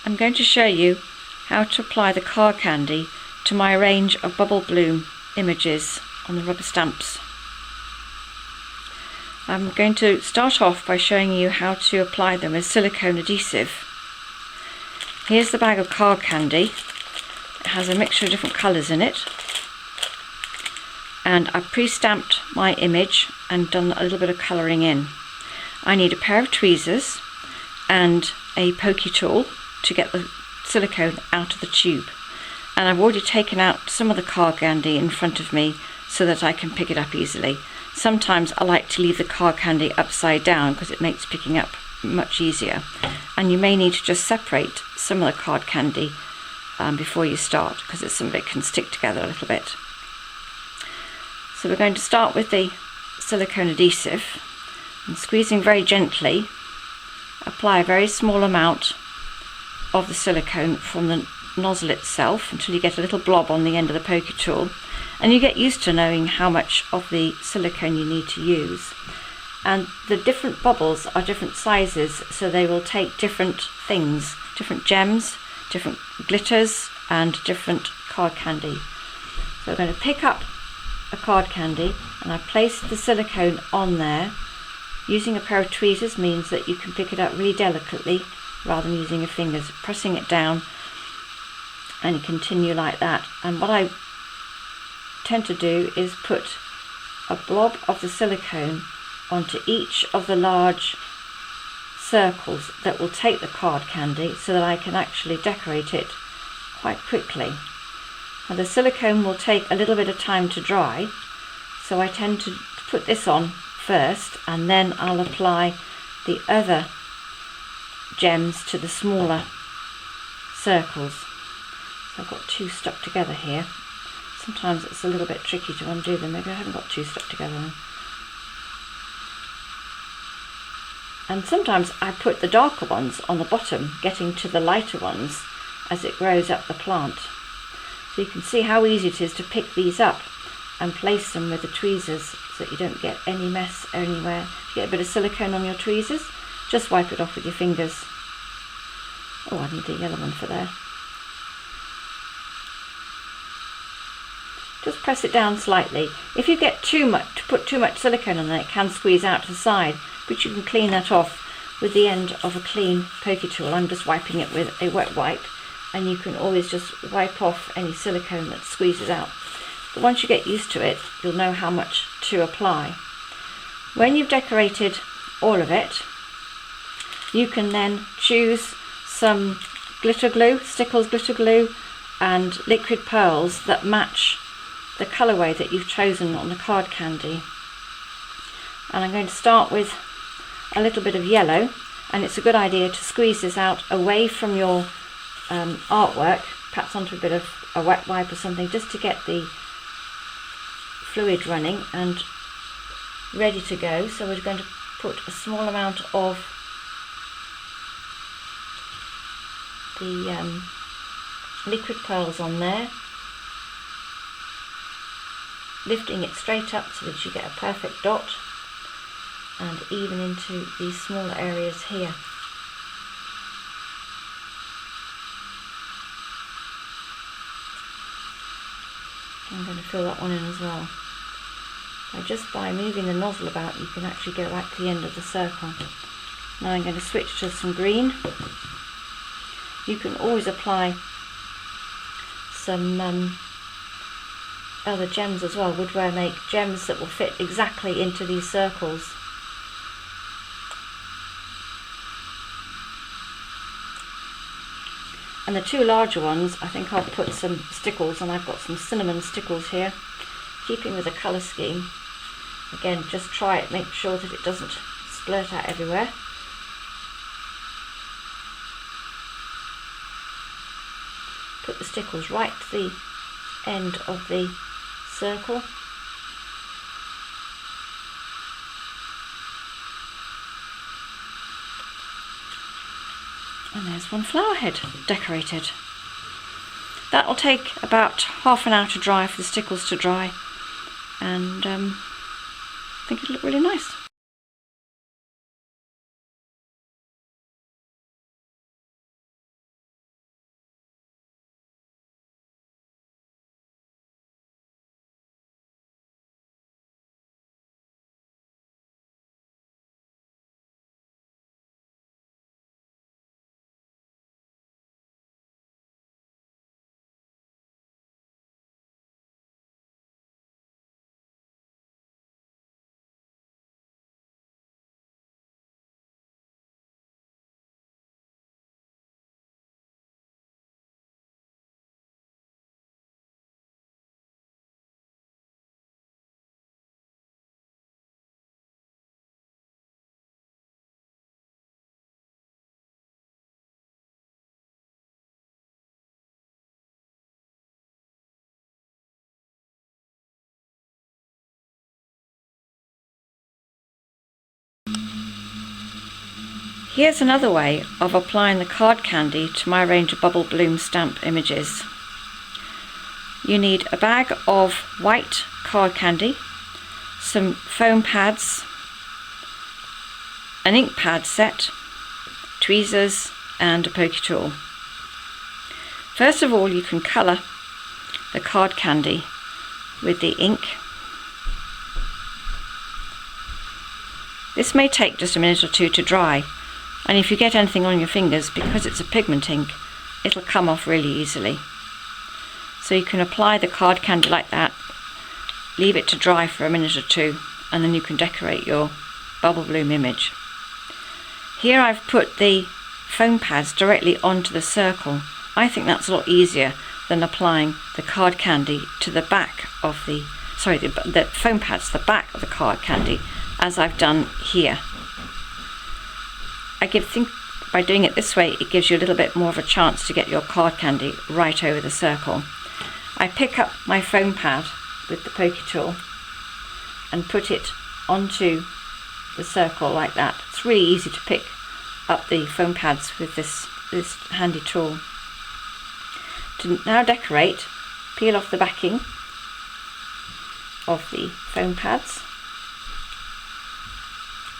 I'm going to show you how to apply the card candy to my range of bubble bloom images on the rubber stamps. I'm going to start off by showing you how to apply them with silicone adhesive. Here's the bag of card candy. It has a mixture of different colours in it, and I've pre-stamped my image and done a little bit of colouring in. I need a pair of tweezers and a pokey tool to get the silicone out of the tube, and I've already taken out some of the card candy in front of me so that I can pick it up easily. Sometimes I like to leave the card candy upside down because it makes picking up much easier, and you may need to just separate some of the card candy before you start, because some of it can stick together a little bit. So we're going to start with the silicone adhesive, and squeezing very gently apply a very small amount of the silicone from the nozzle itself until you get a little blob on the end of the pokey tool, and you get used to knowing how much of the silicone you need to use. And the different bubbles are different sizes, so they will take different things, different gems, different glitters and different card candy. So I'm going to pick up a card candy and I place the silicone on there. Using a pair of tweezers means that you can pick it up really delicately rather than using your fingers, pressing it down, and you continue like that. And what I tend to do is put a blob of the silicone onto each of the large circles that will take the card candy, so that I can actually decorate it quite quickly. Now the silicone will take a little bit of time to dry, so I tend to put this on first and then I'll apply the other gems to the smaller circles. So I've got two stuck together here. Sometimes it's a little bit tricky to undo them. Maybe I haven't got two stuck together. And sometimes I put the darker ones on the bottom, getting to the lighter ones as it grows up the plant. So you can see how easy it is to pick these up and place them with the tweezers so that you don't get any mess anywhere. If you get a bit of silicone on your tweezers, just wipe it off with your fingers. Oh, I need a yellow one for there. Just press it down slightly. If you get put too much silicone on there, it can squeeze out to the side, but you can clean that off with the end of a clean pokey tool. I'm just wiping it with a wet wipe, and you can always just wipe off any silicone that squeezes out. But once you get used to it, you'll know how much to apply. When you've decorated all of it, you can then choose some glitter glue, Stickles glitter glue, and liquid pearls that match the colourway that you've chosen on the card candy. And I'm going to start with a little bit of yellow, and it's a good idea to squeeze this out away from your artwork, perhaps onto a bit of a wet wipe or something, just to get the fluid running and ready to go. So we're going to put a small amount of the liquid pearls on there, lifting it straight up so that you get a perfect dot, and even into these smaller areas here. I'm going to fill that one in as well. Now just by moving the nozzle about, you can actually get right to the end of the circle. Now I'm going to switch to some green. You can always apply some other gems as well. Woodware make gems that will fit exactly into these circles. And the two larger ones, I think I'll put some stickles, and I've got some cinnamon stickles here, keeping with the colour scheme. Again, just try it, make sure that it doesn't splurt out everywhere. Put the stickles right to the end of the circle. And there's one flower head decorated. That will take about half an hour to dry, for the stickles to dry, and I think it'll look really nice. Here's another way of applying the card candy to my range of bubble bloom stamp images. You need a bag of white card candy, some foam pads, an ink pad set, tweezers and a pokey tool. First of all, you can colour the card candy with the ink. This may take just a minute or two to dry, and if you get anything on your fingers, because it's a pigment ink, it'll come off really easily. So you can apply the card candy like that, leave it to dry for a minute or two, and then you can decorate your bubble bloom image. Here I've put the foam pads directly onto the circle. I think that's a lot easier than applying the card candy to the back of the foam pads to the back of the card candy, as I've done here. think by doing it this way, it gives you a little bit more of a chance to get your card candy right over the circle. I pick up my foam pad with the pokey tool and put it onto the circle like that. It's really easy to pick up the foam pads with this handy tool. To now decorate, peel off the backing of the foam pads.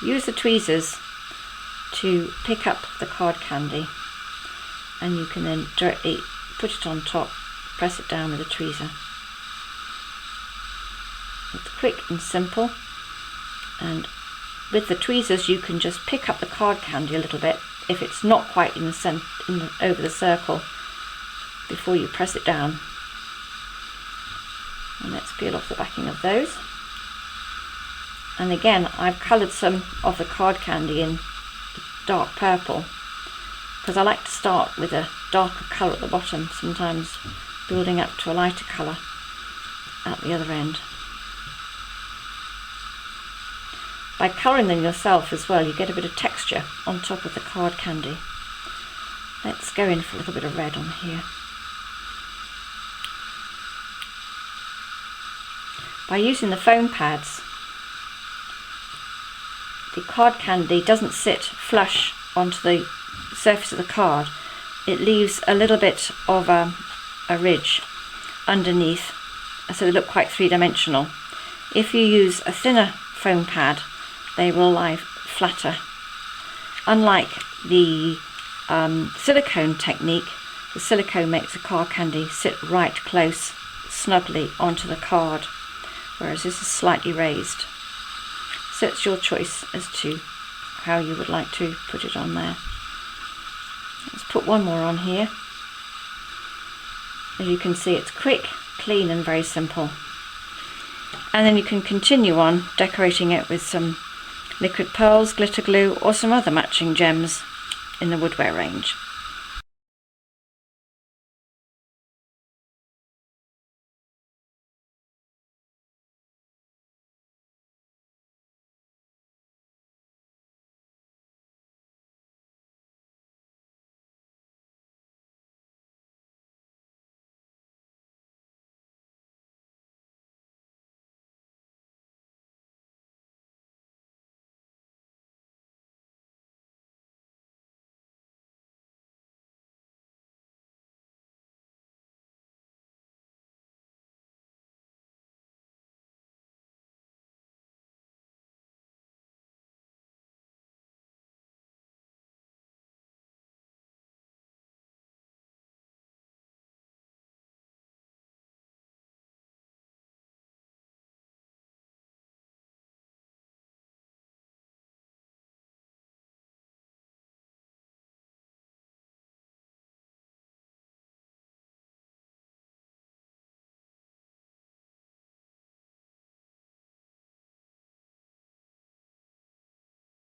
Use the tweezers to pick up the card candy, and you can then directly put it on top, press it down with a tweezer. It's quick and simple, and with the tweezers you can just pick up the card candy a little bit if it's not quite in the over the circle before you press it down. And let's peel off the backing of those. And again, I've coloured some of the card candy in dark purple because I like to start with a darker colour at the bottom, sometimes building up to a lighter colour at the other end. By colouring them yourself as well, you get a bit of texture on top of the card candy. Let's go in for a little bit of red on here. By using the foam pads, the card candy doesn't sit flush onto the surface of the card. It leaves a little bit of a ridge underneath, so they look quite three-dimensional. If you use a thinner foam pad, they will lie flatter. Unlike the silicone technique, the silicone makes the card candy sit right close, snugly onto the card, whereas this is slightly raised. So it's your choice as to how you would like to put it on there. Let's put one more on here. As you can see, it's quick, clean and very simple. And then you can continue on decorating it with some liquid pearls, glitter glue or some other matching gems in the Woodware range.